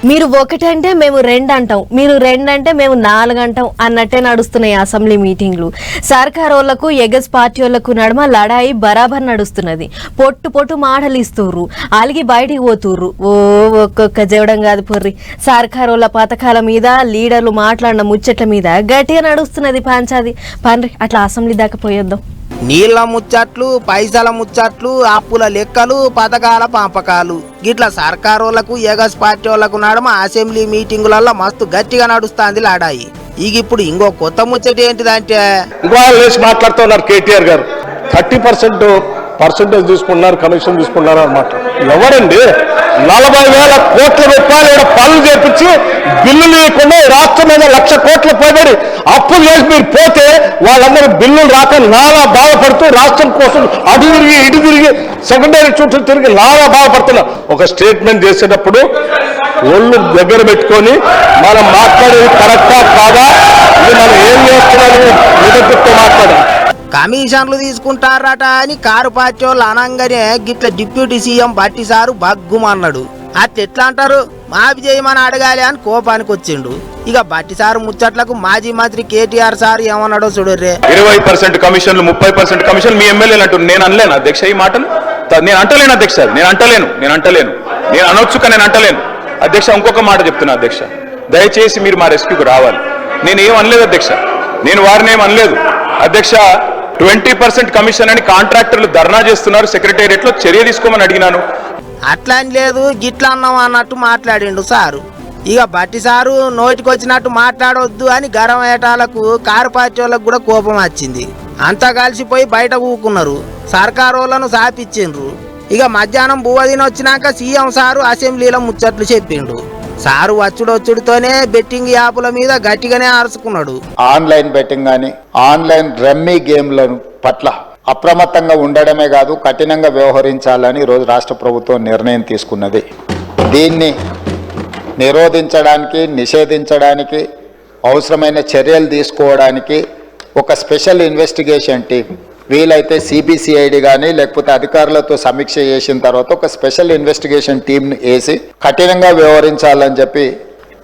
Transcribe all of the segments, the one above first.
మీరు ఒకటంటే మేము రెండు అంటాం, మీరు రెండు అంటే మేము 4 అంటాం అన్నట్టే నడుస్తున్నాయి అసెంబ్లీ మీటింగ్లు. సర్కార్ వాళ్ళకు ఎగస్ పార్టీ వాళ్ళకు నడుమ లడాయి బరాబర్ నడుస్తున్నది. పొట్టు పొట్టు మాటలు ఇస్తుర్రు, అలిగి బయటికి పోతుర్రు. ఒక్కొక్క జవడం కాదు పొర్రి. సర్కార్ వాళ్ళ పథకాల మీద లీడర్లు మాట్లాడిన ముచ్చట్ల మీద గట్టిగా నడుస్తున్నది పంచాది. పండ్రి అట్లా అసెంబ్లీ దాకా పోయొద్దాం. నీళ్ల ముచ్చట్లు, పైసల ముచ్చట్లు, అప్పుల లెక్కలు, పథకాల పంపకాలు గిట్లా సర్కారోళ్లకు ఎగస్ పార్టీ వాళ్ళకు నడమ అసెంబ్లీ మీటింగులలో మస్తు గట్టిగా నడుస్తాంది లాడాయి. ఇప్పుడు ఇంకో కొత్త ముచ్చట ఏంటిదంటే మాట్లాడుతున్నారు కేటీఆర్ గారు 30% తీసుకున్నారు, కమిషన్ తీసుకున్నారు అన్నమాట. ఎవరండి 40,000 కోట్ల రూపాయలు పనులు చేపించి బిల్లులు ఇవ్వకుండా రాష్ట్రం మీద 1,00,000 కోట్ల పైబడి అప్పులు చేసి మీరు పోతే వాళ్ళందరూ బిల్లులు రాక నాలా బాధపడుతూ రాష్ట్రం కోసం అటు తిరిగి ఇటు తిరిగి సెకండరీ చుట్టూ తిరిగి నాలా బాధపడుతున్నారు. ఒక స్టేట్మెంట్ చేసేటప్పుడు ఒళ్ళు దగ్గర పెట్టుకొని మనం మాట్లాడేది కరెక్టా కాదా, ఇది మనం ఏం చేస్తున్నామని నిజంతో మాట్లాడాలి. కమిషన్లు తీసుకుంటారట అని కారు పార్టీ వాళ్ళు అనగానే గిట్ల డిప్యూటీ సీఎం బట్టి సారు బగ్గుమన్నాడు. అట్లా అంటారు, మాఫీ చేయమని అడగాలి అని కోపానికి వచ్చిండు. ఇక బట్టి సారు ముచ్చట్లకు మాజీ మంత్రి కేటీఆర్ సార్ ఏమన్నాడో చూడర్రే. 20% కమిషన్లు, 30% కమిషన్లు మీ ఎమ్మెల్యేలు అంటున్నారు. నేను అనలేను అధ్యక్ష ఈ మాటలు, నేను అంటలేను అధ్యక్ష, నేను అనొచ్చు కానీ నేను అంటలేను అధ్యక్ష. ఇంకొక మాట చెప్తున్నా అధ్యక్ష, దయచేసి మీరు మా రెస్క్యూకి రావాలి. నేను ఏం అనలేదు అధ్యక్ష, నేను వారిని ఏం అనలేదు అధ్యక్ష. 20% కమిషన్ అని కాంట్రాక్టర్లు ధర్నా చేస్తున్నారు, సెక్రటేరియట్ లో చర్య తీసుకోమని అడిగినాను. అట్లా అని లేదు గిట్లా అన్నాం అన్నట్టు మాట్లాడిండు సారు. ఇక బట్టి సారు నోటికి వచ్చినట్టు మాట్లాడొద్దు అని గరం ఏటాలకు కారు పార్టీ వాళ్ళకు కూడా కోపం వచ్చింది. అంతా కలిసిపోయి బయట కూకున్నారు, సర్కారు వాళ్ళను సాపిచ్చిండ్రు. ఇక మధ్యాహ్నం బువ్వదిన వచ్చినాక సీఎం సారు అసెంబ్లీలో ముచ్చట్లు చెప్పిండు. సారు వచ్చుడొచ్చుడితోనే బెట్టింగ్ యాప్ల మీద గట్టిగానే అరుచుకున్నాడు. ఆన్లైన్ బెట్టింగ్ కానీ ఆన్లైన్ రమ్మీ గేమ్ల పట్ల అప్రమత్తంగా ఉండడమే కాదు, కఠినంగా వ్యవహరించాలని ఈరోజు రాష్ట్ర ప్రభుత్వం నిర్ణయం తీసుకున్నది. దీన్ని నిరోధించడానికి, నిషేధించడానికి అవసరమైన చర్యలు తీసుకోవడానికి ఒక స్పెషల్ ఇన్వెస్టిగేషన్ టీం, వీలైతే సిబిసిఐడి కానీ లేకపోతే అధికారులతో సమీక్ష చేసిన తర్వాత ఒక స్పెషల్ ఇన్వెస్టిగేషన్ టీంని వేసి కఠినంగా వ్యవహరించాలని చెప్పి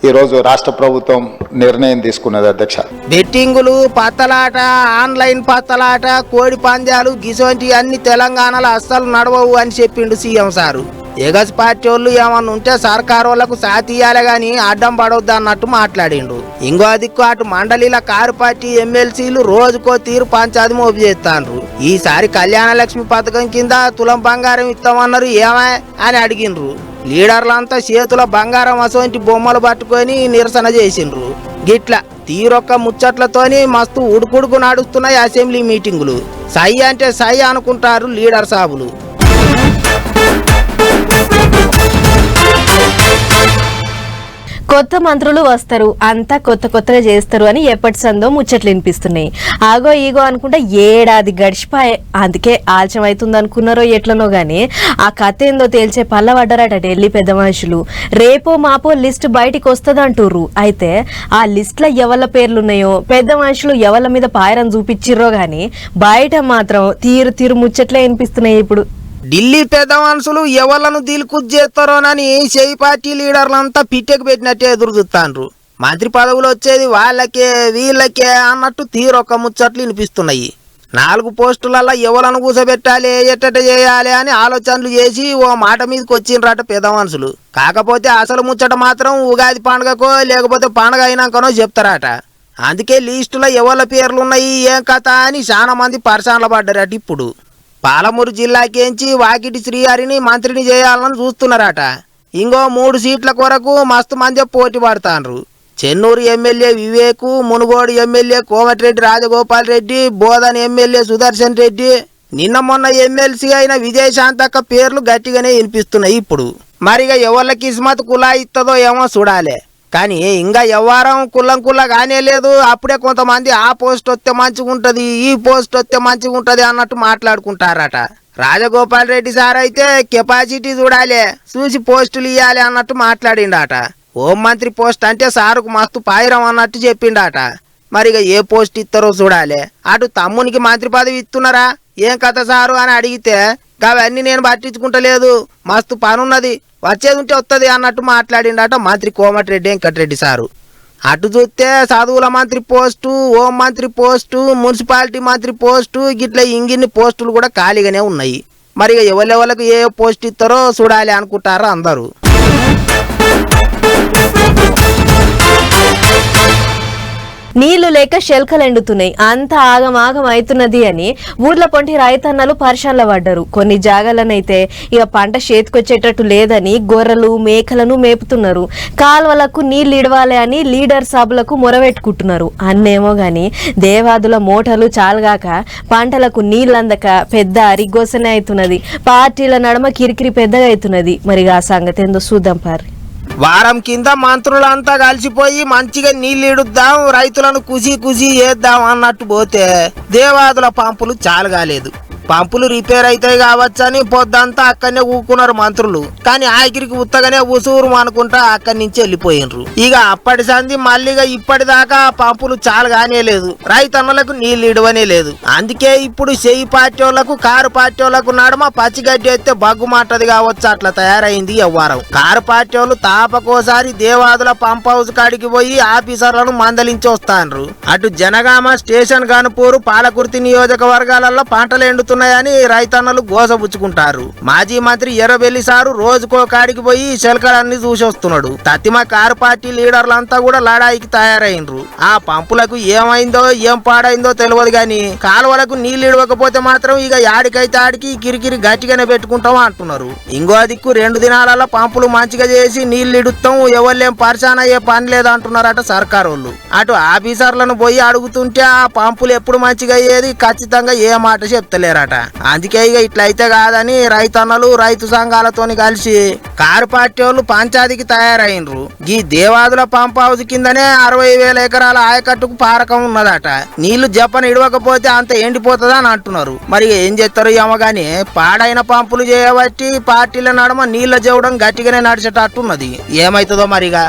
ఈరోజు రాష్ట్ర ప్రభుత్వం నిర్ణయం తీసుకున్నది అధ్యక్ష. బెట్టింగులు, పత్తలాట, ఆన్లైన్ పత్తలాట, కోడి పందాలు గిసోంటి అన్ని తెలంగాణలో అస్సలు నడవవు అని చెప్పిండు సీఎం సారు. ఎగస్ పార్టీ వాళ్ళు ఏమన్నా ఉంటే సర్కారు వాళ్ళకు సాతీయాలే గాని అడ్డం పడవద్దు అన్నట్టు మాట్లాడిండు. ఇంకో దిక్కు అటు మండలిల కారు పార్టీ ఎమ్మెల్సీలు రోజుకో తీరు పంచాది మోపు చేస్తాండ్రు. ఈసారి కళ్యాణ లక్ష్మి పథకం కింద తులం బంగారం ఇస్తామన్నారు, ఏమా అని అడిగిండ్రు. లీడర్లంతా చేతుల బంగారం అసోంటి బొమ్మలు పట్టుకొని నిరసన చేసిండ్రు. గిట్ల తీరొక్క ముచ్చట్లతోని మస్తు ఉడుకుడుకు నడుస్తున్నాయి అసెంబ్లీ మీటింగులు. సై అంటే సై అనుకుంటారు లీడర్ సాబులు. కొత్త మంత్రులు వస్తారు, అంతా కొత్తగా చేస్తారు అని ఎప్పటి సందో ముచ్చట్లు వినిపిస్తున్నాయి. ఆగో ఈగో అనుకుంటా ఏడాది గడిచిపోయే, అందుకే ఆలస్యం అవుతుంది అనుకున్నారో ఎట్లనో గానీ ఆ కథ ఏందో తేల్చే పల్లవడ్డారట ఢిల్లీ పెద్ద మనుషులు. రేపో మాపో లిస్ట్ బయటికి వస్తుందంటుర్రు. అయితే ఆ లిస్ట్ లో ఎవళ్ళ పేర్లున్నాయో, పెద్ద మనుషులు ఎవళ్ళ మీద పాయరం చూపించిర్రో గానీ బయట మాత్రం తీరు ముచ్చట్లే వినిపిస్తున్నాయి. ఇప్పుడు ఢిల్లీ పెద్ద మనుషులు ఎవళ్లను దిల్కుత్ చేస్తారోనని చేయి పార్టీ లీడర్లంతా పిట్టెకు పెట్టినట్టే ఎదురు చూస్తాండ్రు. మంత్రి పదవులు వచ్చేది వాళ్ళకే వీళ్ళకే అన్నట్టు తీరొక్క ముచ్చట్లు వినిపిస్తున్నాయి. 4 పోస్టులలో ఎవలను కూసబెట్టాలి, ఎట్టట చేయాలి అని ఆలోచనలు చేసి ఓ మాట మీదకి వచ్చిండ్రట పెద్ద మనుషులు. కాకపోతే అసలు ముచ్చట మాత్రం ఉగాది పండుగకో లేకపోతే పండుగ అయినాకనో చెప్తారట. అందుకే లిస్టులో ఎవళ్ళ పేర్లున్నాయి, ఏం కథ అని చాలా మంది పరిశానలు పడ్డారట. ఇప్పుడు పాలమూరు జిల్లాకేంచి వాకిటి శ్రీహరిని మంత్రిని చేయాలని చూస్తున్నారట. ఇంకో 3 సీట్ల కొరకు మస్తు మంది పోటీ పడతాండ్రు. Chennur MLA Vivek, Munugode MLA Komatireddy Rajagopal Reddy, Bodhan MLA Sudarshan Reddy, నిన్న మొన్న ఎమ్మెల్సీ అయిన విజయశాంతక్క పేర్లు గట్టిగానే వినిపిస్తున్నాయి. ఇప్పుడు మరిగా ఎవళ్ళ కిస్మత్ కులా ఇస్తుందో ఏమో చూడాలి. కానీ ఇంకా వ్యవహారం కుల్లా కానే లేదు. అప్పుడే కొంతమంది ఆ పోస్ట్ వస్తే మంచిగా ఉంటుంది, ఈ పోస్ట్ వస్తే మంచిగా ఉంటుంది అన్నట్టు మాట్లాడుకుంటారట. రాజగోపాల్ రెడ్డి సార్ అయితే కెపాసిటీ చూడాలి, చూసి పోస్టులు ఇవ్వాలి అన్నట్టు మాట్లాడిండట. హోంమంత్రి పోస్ట్ అంటే సారుకు మస్తు పాయిరం అన్నట్టు చెప్పిండట. మరిగా ఏ పోస్ట్ ఇస్తారో చూడాలి. అటు తమ్మునికి మంత్రి పదవి ఇస్తున్నారా, ఏం కథ సారు అని అడిగితే అవన్నీ నేను పట్టించుకుంటలేదు, మస్తు పనున్నది, వచ్చేది ఉంటే వస్తుంది అన్నట్టు మాట్లాడిండట మంత్రి కోమటిరెడ్డి వెంకటరెడ్డి సారు. అటు చూస్తే చదువుల మంత్రి పోస్టు, హోం మంత్రి పోస్టు, మున్సిపాలిటీ మంత్రి పోస్టు గిట్ల ఇంగిన్ని పోస్టులు కూడా ఖాళీగానే ఉన్నాయి. మరి ఎవరెవరికి ఏ పోస్ట్ ఇస్తారో చూడాలి అనుకుంటారు అందరూ. నీళ్లు లేక శెల్కలు ఎండుతున్నాయి, అంత ఆగమాగం అవుతున్నది అని ఊర్ల పొంటి రైతన్నలు పరిశాన్ల పడ్డారు. కొన్ని జాగాలనైతే ఇక పంట చేతికొచ్చేటట్టు లేదని గొర్రెలు మేకలను మేపుతున్నారు. కాల్వలకు నీళ్లు ఇడవాలి అని లీడర్ సభలకు మొరబెట్టుకుంటున్నారు. అన్నేమో గాని దేవాదుల మోటార్లు చాలగాక పంటలకు నీళ్ళందక పెద్ద అరిగోసనే అవుతున్నది. పార్టీల నడమ కిరికిరి పెద్దగా అవుతున్నది. మరి ఆ సంగతి ఏందో చూద్దాం పారి. వారం కింద మంత్రులంతా కలిసిపోయి మంచిగా నీళ్ళు ఇడుద్దాం, రైతులను కుసి చేద్దాం అన్నట్టు పోతే దేవాదుల పంపులు చాలగాలేదు. పంపులు రిపేర్ అవుతాయి కావచ్చని పొద్దంతా అక్కడనే ఊకున్నారు మంత్రులు. కానీ ఆఖరికి ఉత్తగానే ఉసూరు అనుకుంటా అక్కడి నుంచి వెళ్ళిపోయినరు. ఇక అప్పటి సంది మళ్ళీగా ఇప్పటిదాకా పంపులు చాలగానే లేదు, రైతన్నలకు నీళ్లు ఇడవనే లేదు. అందుకే ఇప్పుడు చెయ్యి పార్టీ వాళ్ళకు కారు పార్టీ వాళ్ళకు నడమ పచ్చిగడ్డి అయితే బగ్గుమంటది కావచ్చు, అట్లా తయారైంది వ్యవహారం. కారు పార్టీ వాళ్ళు తాపకోసారి దేవాదుల పంప్ హౌస్ కాడికి పోయి ఆఫీసర్లను మందలించి వస్తాండ్రు. అటు జనగామ, స్టేషన్ గన్పూర్, పాలకుర్తి నియోజకవర్గాలలో పంటలు ఎండుతున్నాయని రైతన్నలు గోసబుచ్చుకుంటారు. మాజీ మంత్రి ఎర్రబెల్లి సారు రోజుకో కాడికి పోయి శెల్కలన్నీ చూసి వస్తున్నాడు. తత్తిమ కారు పార్టీ లీడర్లంతా కూడా లడాయికి తయారైనరు. ఆ పంపులకు ఏమైందో ఏం పాడైందో తెలియదు గాని కాలువలకు నీళ్లు ఇడవకపోతే మాత్రం ఇక యాడికైతే ఆడికి కిరికిరి గట్టిగానే పెట్టుకుంటాం అంటున్నారు. ఇంకో దిక్కు 2 దినాలలో పంపులు మంచిగా చేసి నీళ్లు ఇడుతాం, ఎవళ్ళేం పరిశాన్ అయ్యే పని లేదంటున్నారట సర్కారు వాళ్ళు. అటు ఆఫీసర్లను పోయి అడుగుతుంటే ఆ పంపులు ఎప్పుడు మంచిగా అయ్యేది ఖచ్చితంగా ఏ మాట చెప్తలేరట. అందుకే ఇక ఇట్లయితే కాదని రైతన్నలు రైతు సంఘాలతోని కలిసి కారు పార్టీ వాళ్ళు పంచాయతీకి తయారైనరు. ఈ దేవాదుల పంప్ హౌస్ కిందనే 60,000 ఎకరాల ఆయకట్టుకు పారకం ఉన్నదట. నీళ్లు జపన ఇడవకపోతే అంత ఎండిపోతుందని అంటున్నారు. మరి ఏం చేస్తారు ఏమో గాని పాడైన పంపులు చేయబట్టి పార్టీల నడమ నీళ్ల జవడం గట్టిగానే నడిచేటట్టున్నది. ఏమైతుందో మరిగా.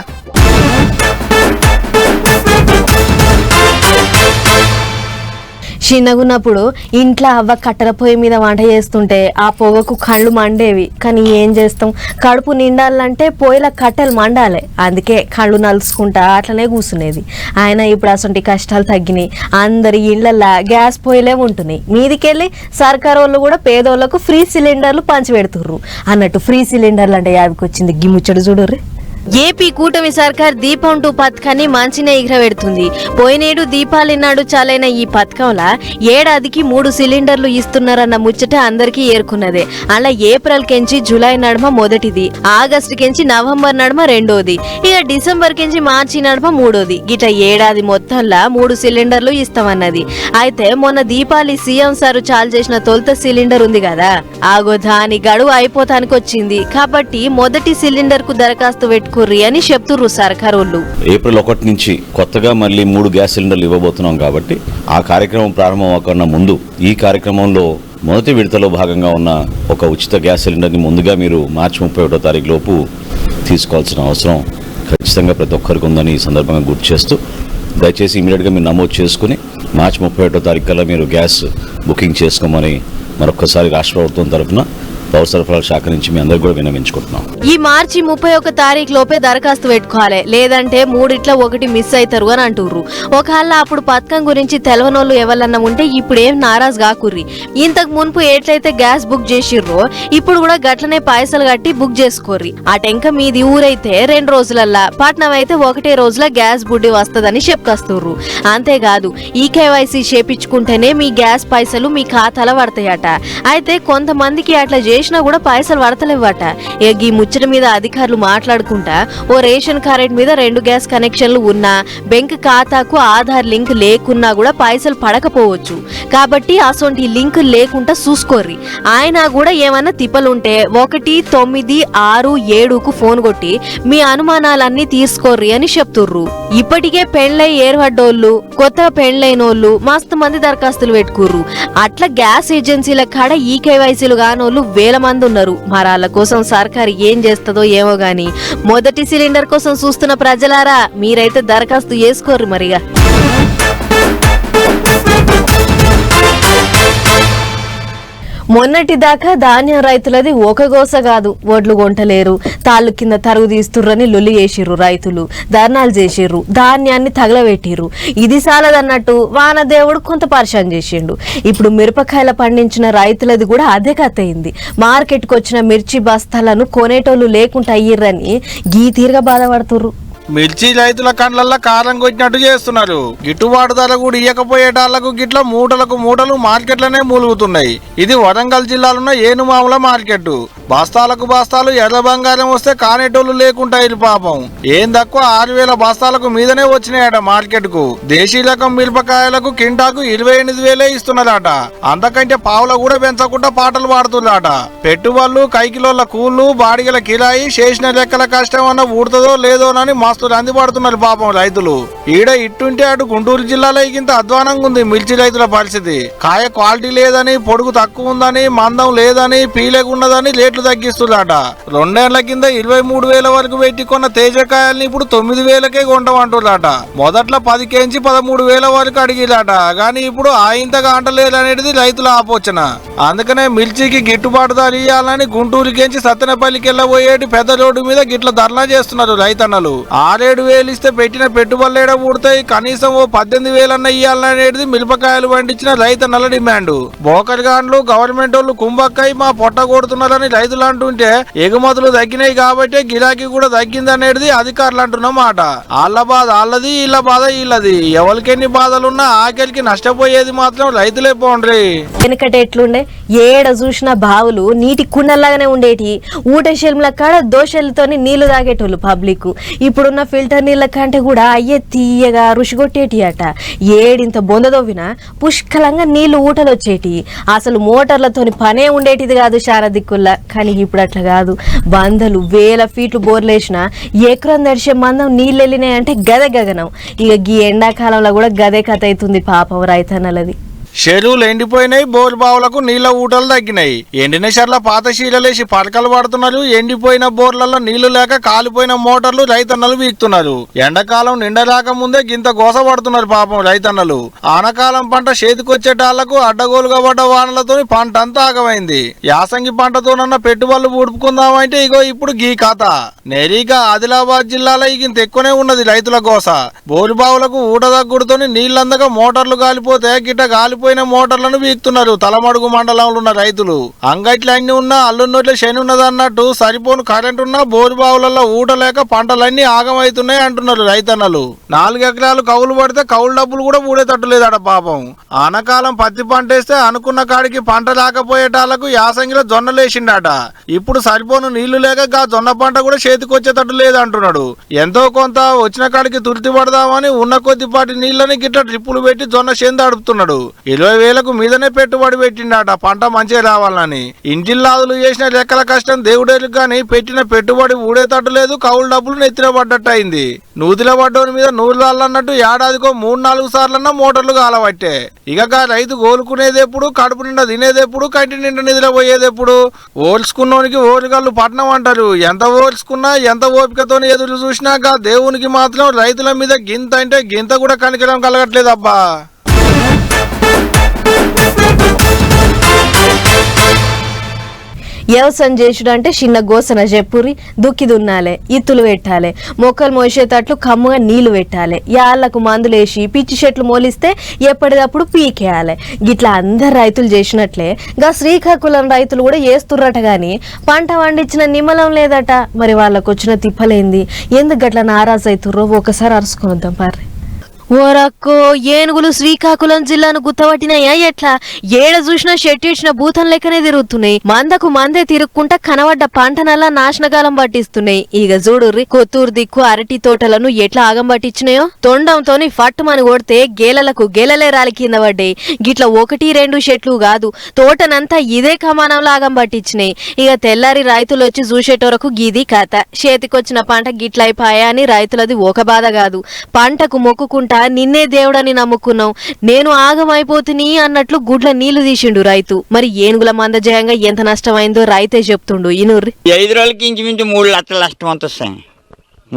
చిన్నగున్నప్పుడు ఇంట్లో అవ్వ కట్టెల పొయ్యి మీద వంట చేస్తుంటే ఆ పొగకు కళ్ళు మండేవి. కానీ ఏం చేస్తాం, కడుపు నిండాలంటే పొయ్యిల కట్టెలు మండాలి. అందుకే కళ్ళు నలుసుకుంటా అట్లనే కూర్చునేది. ఆయన ఇప్పుడు అసంటి కష్టాలు తగ్గినాయి. అందరి ఇళ్లల్లో గ్యాస్ పొయ్యిలే ఉంటున్నాయి. మీదికెళ్ళి సర్కారు వాళ్ళు కూడా పేదోళ్లకు ఫ్రీ సిలిండర్లు పంచిపెడుతుర్రు. అన్నట్టు ఫ్రీ సిలిండర్లు అంటే యావికి వచ్చింది గిమ్ముచ్చడు చూడుర్రి. ఏపీ కూటమి సర్కార్ దీపం 2 పథకాన్ని మంచినే ఎగరబెడుతుంది. పోయినేడు దీపావళి నాడు చాలైన ఈ పథకంలా ఏడాదికి 3 సిలిండర్లు ఇస్తున్నారన్న ముచ్చట అందరికీ ఏర్కొన్నదే. అలా ఏప్రిల్ కెంచి జూలై నడుమ మొదటిది, ఆగస్టు కెంచి నవంబర్ నడుమ రెండోది, ఇక డిసెంబర్ కెంచి మార్చి నడుమ మూడోది. గిట్ల ఏడాది మొత్తంలా 3 సిలిండర్లు ఇస్తామన్నది. అయితే మొన్న దీపావళి సీఎం సారు చాలు చేసిన తొలుత సిలిండర్ ఉంది కదా, ఆగో దాని గడువు అయిపోతానికి వచ్చింది. కాబట్టి మొదటి సిలిండర్ కు దరఖాస్తు పెట్టుకుర్రి అని చెప్తుర్రు సర్కారు వాళ్ళు. ఏప్రిల్ 1 నుంచి కొత్తగా మళ్ళీ 3 గ్యాస్ సిలిండర్లు ఇవ్వబోతున్నాం కాబట్టి ఆ కార్యక్రమం ప్రారంభం అవ్వకన్నా ముందు ఈ కార్యక్రమంలో మొదటి విడతలో భాగంగా ఉన్న ఒక ఉచిత గ్యాస్ సిలిండర్ని ముందుగా మీరు మార్చి 31వ తారీఖు లోపు తీసుకోవాల్సిన అవసరం ఖచ్చితంగా ప్రతి ఒక్కరికి ఉందని ఈ సందర్భంగా గుర్తు చేస్తూ దయచేసి ఇమీడియట్గా మీరు నమోదు చేసుకుని మార్చి 31వ తారీఖు కల్లా మీరు గ్యాస్ బుకింగ్ చేసుకోమని మరొకసారి రాష్ట్ర ప్రభుత్వం తరఫున పౌర సరఫరాల శాఖ నుంచి మీ అందరికీ కూడా విన్నవించుకుంటున్నాం. ఈ మార్చి 31 తారీఖు లోపే దరఖాస్తు పెట్టుకోవాలి, లేదంటే 3 1 మిస్ అవుతారు అని అంటుర్రు. ఒకవేళ అప్పుడు పథకం గురించి తెలవనోళ్ళు ఎవరన్నా ఉంటే ఇప్పుడు ఏం నారాజు కాకుర్రి. ఇంతకు మున్పు ఎట్లయితే గ్యాస్ బుక్ చేసిర్రో ఇప్పుడు కూడా గట్లనే పైసలు కట్టి బుక్ చేసుకోర్రి. ఆ టెంక మీది ఊరైతే 2 రోజులల్లా, పట్నం అయితే 1 రోజుల గ్యాస్ బుడ్డి వస్తదని చెప్పుకొస్తుర్రు. అంతేకాదు ఈ కేవైసీ చేపించుకుంటేనే మీ గ్యాస్ పైసలు మీ ఖాతాలో పడతాయట. అయితే కొంతమందికి అట్లా చేసినా కూడా పైసలు పడతలేవట. ఈ ముచ్చట మీద అధికారులు మాట్లాడుకుంటా ఓ రేషన్ కార్డు మీద 2 గ్యాస్ కనెక్షన్లు ఉన్నా బ్యాంక్ ఖాతాకు ఆధార్ లింక్ లేకున్నా కూడా పైసలు పడకపోవచ్చు. కాబట్టి అసొంటి లింక్ లేకుండా చూసుకోర్రి. ఆయన కూడా ఏమన్నా తిప్పలుంటే 1967కు ఫోన్ కొట్టి మీ అనుమానాలన్నీ తీసుకోర్రి అని చెప్తుర్రు. ఇప్పటికే పెళ్లై ఏర్పడ్డోళ్ళు, కొత్తగా పెళ్లైనోళ్ళు మస్తు మంది దరఖాస్తులు పెట్టుకుర్రు. అట్లా గ్యాస్ ఏజెన్సీల కాడ ఈ కేవైసీలు కానోళ్ళు 1000 మంది ఉన్నారు. మరాళ్ళ కోసం సర్కారు ఏం చేస్తుందో ఏమో గాని మొదటి సిలిండర్ కోసం చూస్తున్న ప్రజలారా మీరైతే దరఖాస్తు చేసుకోర్రి మరిగా. మొన్నటి దాకా ధాన్యం రైతులది ఒక గోస కాదు, వడ్లు కొంటలేరు, తాళ్ళు కింద తరుగు తీస్తుర్రని లొల్లి చేసిర్రు రైతులు, ధర్నాలు చేసిర్రు, ధాన్యాన్ని తగలబెట్టిర్రు. ఇది సాలదన్నట్టు వానదేవుడు కొంత పరిశాన్ చేసిండు. ఇప్పుడు మిరపకాయల పండించిన రైతులది కూడా అదే కథ అయింది. మార్కెట్కి వచ్చిన మిర్చి బస్తాలను కొనేటోళ్ళు లేకుండా అయ్యిర్రని గీ తీరుగా బాధపడుతుర్రు. మిర్చి రైతుల కండ్లల్లో కారం కొట్టినట్టు చేస్తున్నారు. గిట్టుబాటు ధర కూడా ఇయ్యకపోయేటాళ్లకు గిట్ల మూటలకు మూటలు మార్కెట్లనే మూలుగుతున్నాయి. ఇది వరంగల్ జిల్లాలో ఏనుమాముల మార్కెట్. బస్తాలకు బస్తాలు ఎర్ర బంగారం వస్తే కానేటోళ్లు లేకుంటాయి పాపం. ఏం తక్కువ 6,000 బస్తాలకు మీదనే వచ్చినాయట మార్కెట్ కు. దేశీ రకం మిరపకాయలకు కింటాకు 28,000 ఇస్తున్నారట. అంతకంటే పావుల కూడా పెంచకుండా పాటలు పాడుతున్నారట. పెట్టుబడులు, కైకిలోళ్ళ కూళ్ళు, బాడిగల కిరాయి, చేసిన లెక్కల కష్టం అన్న ఊడుతుందో లేదోనని మస్తు రంది పడుతున్నారు పాపం రైతులు. ఈడ ఇట్టుంటే అటు గుంటూరు జిల్లాలో ఇంత అధ్వానంగా ఉంది మిర్చి రైతుల పరిస్థితి. కాయ క్వాలిటీ లేదని, పొడుగు తక్కువ ఉందని, మందం లేదని, పీలేకున్నదని రేట్లు తగ్గిస్తుందట. 2 ఏళ్ల కింద 23,000 వరకు పెట్టి కొన్న తేజకాయల్ని ఇప్పుడు 9,000కే కొంటామంటున్నారట. మొదట్లో 10 కేంచి 13,000 వరకు అడిగిరాట. గానీ ఇప్పుడు ఇంతగా అంటలేదనేది రైతుల ఆపోచన. అందుకనే మిర్చికి గిట్టుబాటు ధర ఇయ్యాలని గుంటూరుకేంచి సత్తెనపల్లికి వెళ్ళబోయేటి పెద్ద రోడ్డు మీద గిట్ల ధర్నా చేస్తున్నారు రైతన్నలు. 6-7 ఇస్తే పెట్టిన పెట్టుబడులేడ ఊడతాయి, కనీసం 18,000 అన్న ఇయ్యాలనేది మిరపకాయలు పండించిన రైతన్నల డిమాండ్. బోకర్ గాండ్లు, గవర్నమెంట్ వాళ్ళు కుంభక్కై మా పొట్ట కొడుతున్నారని రైతులు అంటుంటే ఎగుమతులు తగ్గినాయి కాబట్టి గిరాకీ కూడా తగ్గిందనేది అధికారులు అంటున్న మాట. వాళ్ళ బాధ వాళ్ళది, వీళ్ళ బాధ వీళ్ళది. ఎవరికెన్ని బాధలున్నా ఆఖరికి నష్టపోయేది మాత్రం రైతులే పోండ్రి. వెనకట ఎట్లుండే, ఏడ చూసిన బావులు నీటి కుండల్లాగానే ఉండేటి. ఊట శెల్ముల కాడ దోశలతోని నీళ్లు తాగేటోళ్ళు పబ్లిక్. ఇప్పుడున్న ఫిల్టర్ నీళ్ళ కంటే కూడా అయ్యే తీయగా రుషిగొట్టేటి అట. ఏడింత బొందదోవినా పుష్కలంగా నీళ్లు ఊటలు వచ్చేటి. అసలు మోటార్లతోని పనే ఉండేటిది కాదు శార దిక్కుల్లా. కానీ ఇప్పుడు అట్లా కాదు. 100 వేల ఫీట్లు బోర్లేసిన ఎకరం దర్శే మందం నీళ్ళు వెళ్ళినాయంటే గదే గగనం. ఇక గీ ఎండాకాలంలో కూడా గదే కథ అవుతుంది పాపం రైతన్నలది. చెరువులు ఎండిపోయినాయి, బోరు బావులకు నీళ్ల ఊటలు తగ్గినాయి. ఎండిన చెర్ల పాత శీలలేసి పడకలు పడుతున్నారు. ఎండిపోయిన బోర్లలో నీళ్లు లేక కాలిపోయిన మోటార్లు రైతన్నలు వీక్తున్నారు. ఎండాకాలం నిండరాక ముందే గింత గోస పడుతున్నారు పాపం రైతన్నలు. ఆనకాలం పంట చేతికొచ్చేటాళ్లకు అడ్డగోలుగా పడ్డ వానలతో పంట అంతా ఆగమైంది. యాసంగి పంటతోనన్న పెట్టుబడులు ఊడుపుకుందామంటే ఇగో ఇప్పుడు గీ కథ. నెరీగా ఆదిలాబాద్ జిల్లాలో ఇంత ఎక్కువనే ఉన్నది రైతుల గోస. బోరు బావులకు ఊట తగ్గుడుతోని నీళ్లందక మోటార్లు కాలిపోతే గిట్ట కాలిపోయిన మోటార్లను వీక్తున్నారు తలమడుగు మండలంలో ఉన్న రైతులు. అంగట్లు అన్ని ఉన్నా అల్లున్నోట్లే శని ఉన్నది అన్నట్టు సరిపోను కరెంట్ ఉన్నా బోరు బావులలో ఊట లేక పంటలన్నీ ఆగమవుతున్నాయి అంటున్నారు రైతన్నలు. 4 ఎకరాలు కౌలు పడితే కౌలు డబ్బులు కూడా ఊడేటట్టు లేదట పాపం. ఆనకాలం పత్తి పంట వేస్తే అనుకున్న కాడికి పంట రాకపోయేటాళ్లకు యాసంగిలో జొన్నలేసిండట. ఇప్పుడు సరిపోను నీళ్లు లేక జొన్న పంట కూడా చేతికొచ్చేటట్టు లేదంటున్నాడు. ఎంతో కొంత వచ్చిన కాడికి తుర్తి పడదామని ఉన్న కొద్దిపాటి నీళ్ళని గిట్ట ట్రిప్పులు పెట్టి జొన్న చేను అడుపుతున్నాడు. 20,000కు మీదనే పెట్టుబడి పెట్టిండట పంట మంచిగా రావాలని. ఇంటిల్లాదులు చేసిన లెక్కల కష్టం దేవుడేలు గాని పెట్టిన పెట్టుబడి ఊడేటట్టు లేదు. కౌలు డబ్బులు నెత్తిన పడ్డట్టు అయింది. నూతిల పడ్డోని మీద 100 అన్నట్టు ఏడాదికో 3-4 సార్లన్నా మోటార్లు కాలబట్టే. ఇక రైతు కోలుకునేది ఎప్పుడు, కడుపు నిండా తినేది ఎప్పుడు, కంటి నిండా నిధుల పోయేది ఎప్పుడు? ఓల్చుకున్నోనికి ఓరుగల్లు పట్నం అంటారు. ఎంత ఓల్చుకున్నా, ఎంత ఓపికతో ఎదురు చూసినాక దేవునికి మాత్రం రైతుల మీద గింత అంటే గింత కూడా కనికరం కలగట్లేదు అబ్బా. వ్యవసాయం చేసుడు అంటే చిన్న గోసన చెప్పురి, దుక్కి దున్నాలే, ఇత్తులు పెట్టాలి, మొక్కలు మోసేటట్లు కమ్ముగా నీళ్లు పెట్టాలి, యాళ్లకు మందులేసి పిచ్చి చెట్లు మోలిస్తే ఎప్పటికప్పుడు పీకేయాలి. గిట్లా అందరు రైతులు చేసినట్లే గా శ్రీకాకుళం రైతులు కూడా చేస్తుర్రట. గాని పంట పండించిన నిమ్మలం లేదట. మరి వాళ్ళకు వచ్చిన తిప్పలేంది, ఎందుకు గట్లా నారాజు అవుతుర్రో ఒకసారి అరుసుకుందాం పార్రి. ఓరక్కో, ఏనుగులు శ్రీకాకుళం జిల్లాను గుత్తబట్టినాయా ఎట్లా? ఏడ చూసినా షెట్టిచ్చిన భూతం లెక్కనే తిరుగుతున్నాయి. మందకు మందే తిరుక్కుంటా కనబడ్డ పంటనల్లా నాశనకాలం పట్టిస్తున్నాయి. ఇక చూడుర్రి కొత్తూరు దిక్కు అరటి తోటలను ఎట్లా ఆగం పట్టించినాయో. తొండంతోని ఫట్టుమని కొడితే గేలలకు గేలలే రాలి కింద పడ్డాయి. గిట్ల 1-2 చెట్లు కాదు, తోటనంతా ఇదే కమానంలో ఆగం పట్టించినాయి. ఇక తెల్లారి రైతులు వచ్చి చూసేటోరకు గీది కథ. చేతికొచ్చిన పంట గిట్లయిపాయా అని రైతులది ఒక బాధ కాదు. పంటకు మొక్కుకుంటా నిన్నే దేవుడని నమ్ముకున్నాం, నేను ఆగమైపోతుని అన్నట్లు గుడ్ల నీళ్లు తీసిండు రైతు. మరి ఏనుగుల మందజయంగా ఎంత నష్టమైందో రైతే చెప్తుండు. ఇనుర్రి. 5 రోజులకి ఇంచుమించు 3 లక్షల నష్టం అంత వస్తాయి.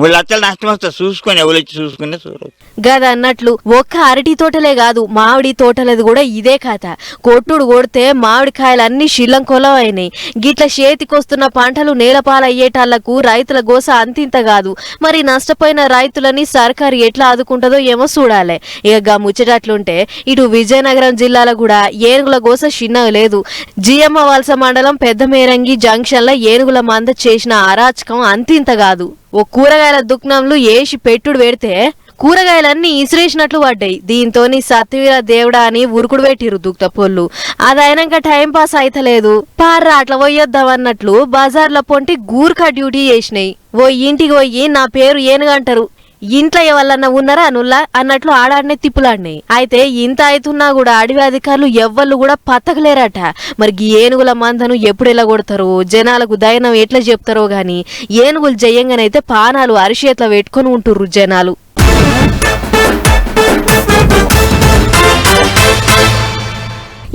3 లక్షలు నష్టం వస్తుంది. చూసుకొని ఎవరు వచ్చి చూసుకునే చూడవచ్చు. గది అన్నట్లు ఒక్క అరటి తోటలే కాదు, మామిడి తోటలది కూడా ఇదే కథ. కొట్టుడు కొడితే మామిడికాయలు అన్ని శిల్లంకొలం అయినాయి. గిట్ల చేతికొస్తున్న పంటలు నేలపాలయ్యేటాళ్లకు రైతుల గోస అంతింత కాదు. మరి నష్టపోయిన రైతులని సర్కారు ఎట్లా ఆదుకుంటుందో ఏమో చూడాలి. ఇక ముచ్చటట్లుంటే ఇటు విజయనగరం జిల్లాలో కూడా ఏనుగుల గోస చిన్నగా లేదు. జియమ్మ వలస మండలం పెద్ద మేరంగి జంక్షన్ లో ఏనుగుల మంద చేసిన అరాచకం అంతింత కాదు. ఓ కూరగాయల దుకాణంలో ఏసి పెట్టుడు పెడితే కూరగాయలన్నీ ఇసిరేసినట్లు పడ్డాయి. దీంతోని సత్యవీర దేవుడా అని ఉరుకుడు పెట్టిరు దుక్తపోళ్ళు. అదైనాక టైం పాస్ అయితలేదు. పార్రా అట్లా పోయొద్దామన్నట్లు బజార్ల పొంటి గూర్ఖా డ్యూటీ చేసినాయి. ఓ ఇంటికి పోయి నా పేరు ఏనుగంటారు, ఇంట్లో ఎవరన్నా ఉన్నారా అనుల్లా అన్నట్లు ఆడాడనే తిప్పులాడినాయి. అయితే ఇంత అవుతున్నా కూడా అడవి అధికారులు ఎవ్వళ్ళు కూడా పత్తకలేరట. మరి ఈ ఏనుగుల మందను ఎప్పుడు ఎలా కొడతారో, జనాలకు దైనం ఎట్లా చెప్తారో గాని ఏనుగులు జయంగానైతే పానాలు అరిచేట్ల పెట్టుకొని ఉంటుర్రు జనాలు.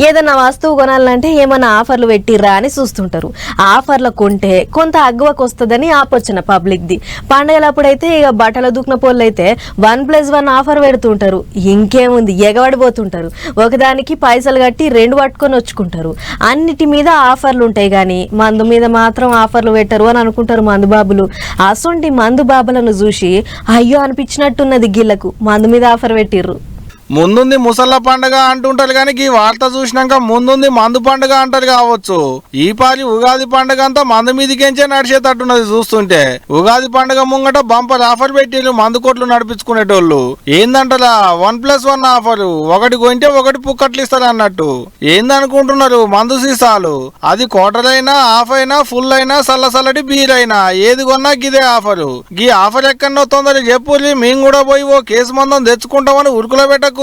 ఏదన్నా వస్తువు కొనాలంటే ఏమన్నా ఆఫర్లు పెట్టిర్రా అని చూస్తుంటారు. ఆఫర్లు కొంటే కొంత అగ్గువకు వస్తుందని ఆపొచ్చిన పబ్లిక్ది. పండగలప్పుడైతే ఇక బట్టల దుక్న పోళ్ళు అయితే 1+1 ఆఫర్ పెడుతుంటారు. ఇంకేముంది ఎగబడిపోతుంటారు. ఒకదానికి పైసలు కట్టి 2 పట్టుకొని వచ్చుకుంటారు. అన్నిటి మీద ఆఫర్లు ఉంటాయి కానీ మందు మీద మాత్రం ఆఫర్లు పెట్టరు అని అనుకుంటారు మందు బాబులు. అసొంటి మందు బాబులను చూసి అయ్యో అనిపించినట్టున్నది గిళ్లకు మందు మీద ఆఫర్ పెట్టిర్రు. ముందుంది ముసళ్ళ పండుగ అంటుంటారు కానీ ఈ వార్త చూసినాక ముందుంది మందు పండుగ అంటారు కావచ్చు. ఈ పారి ఉగాది పండుగ అంతా మందు మీదికెంచే నడిచేటట్టున్నది చూస్తుంటే. ఉగాది పండుగ ముంగట బంపర్ ఆఫర్ పెట్టిరు మందు కొట్లు నడిపించుకునేటోళ్ళు. ఏందంటారా 1+1 ఆఫర్, ఒకటి కొంటే ఒకటి పుక్కట్లు ఇస్తారు అన్నట్టు. ఏందనుకుంటున్నారు మందు సీసాలు, అది క్వార్టర్ అయినా హాఫ్ అయినా ఫుల్ అయినా సల్లసల్లటి బీర్ అయినా ఏది కొన్నా గిదే ఆఫరు. గీ ఆఫర్ ఎక్కడో తొందర చెప్పుర్రి, మేము కూడా పోయి ఓ కేసు మందం తెచ్చుకుంటామని ఉరుకులో పెట్టకు.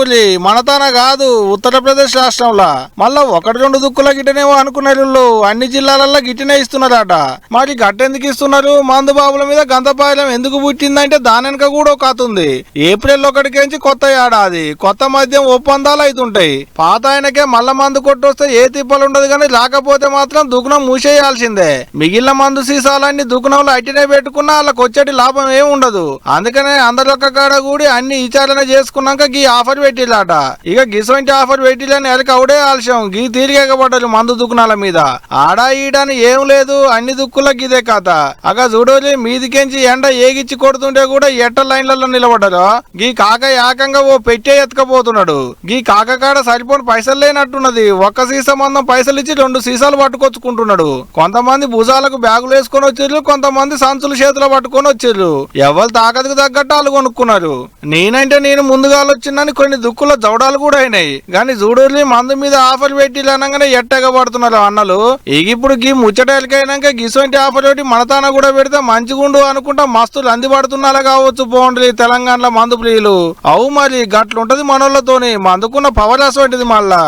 మనతాన కాదు ఉత్తరప్రదేశ్ రాష్ట్రంలో మళ్ళా 1-2 దుక్కుల గిట్టనేమో అనుకున్నారు. అన్ని జిల్లాలలో గిట్టనే ఇస్తున్నారట. మరి గట్టెందుకు ఇస్తున్నారు? మందు బాబుల మీద గంతపాయలం ఎందుకు పుట్టిందంటే దాని వెనక కూడా ఒక కథ ఉంది. ఏప్రిల్ 1 కొత్త ఏడాది, కొత్త మద్యం ఒప్పందాలు అవుతుంటాయి. పాత ఆయనకే మళ్ళా మందు కొట్టొస్తే ఏ తిప్పలు ఉండదు కానీ రాకపోతే మాత్రం దుకాణం మూసేయాల్సిందే. మిగిలిన మందు సీసాలన్నీ దుకాణంలో అట్టినే పెట్టుకున్నా వాళ్ళకి వచ్చేటి లాభం ఏమి ఉండదు. అందుకనే అందరొక్క కాడ కూడి అన్ని విచారణ చేసుకున్నాక ఈ ఆఫర్ పెట్టిలాట. ఇక గిసొంటి ఆఫర్ పెట్టిలని ఎలక అవుడే ఆలస్యం. గీ తీరిగబడ్డారు మందు దుకాణాల మీద. ఆడా ఈడని ఏం లేదు, అన్ని దుక్కులకు ఇదే కథ. అగా చూడోలి మీదికెంచి ఎండ ఏగిచ్చి కొడుతుంటే కూడా ఎట్ట లైన్లలో నిలబడ్డారు. గీ కాక ఏకంగా ఓ పెట్టే ఎత్తుకపోతున్నాడు. గీ కాక కాడ సరిపోని పైసలు లేనట్టున్నది. ఒక్క సీసా మందం పైసలు ఇచ్చి 2 సీసాలు పట్టుకొచ్చుకుంటున్నాడు. కొంతమంది భుజాలకు బ్యాగులు వేసుకొని వచ్చిర్రు, కొంతమంది సంచులు చేతిలో పట్టుకొని వచ్చిర్రు. ఎవరు తాకదుకు తగ్గట్టు వాళ్ళు కొనుక్కున్నారు. నేనంటే నేను ముందుగా వచ్చిందని కొన్ని దుక్కుల జవడాలు కూడా అయినాయి. కానీ చూడూరి మందు మీద ఆఫర్ పెట్టి అనగానే ఎట్టగా పడుతున్నారు అన్నలు. ఇప్పుడు గీ ముచ్చటైనాక గిసొంటి ఆఫర్ పెట్టి మనతాన కూడా పెడితే మంచిగుండు అనుకుంటా మస్తులు అందిపడుతున్నారా కావచ్చు. పోండ్రి తెలంగాణలో మందు ప్రియులు. అవు మరి గట్లుంటది మనోళ్ళతోని. మందుకున్న పవర్ అసోంటిది మళ్ళా.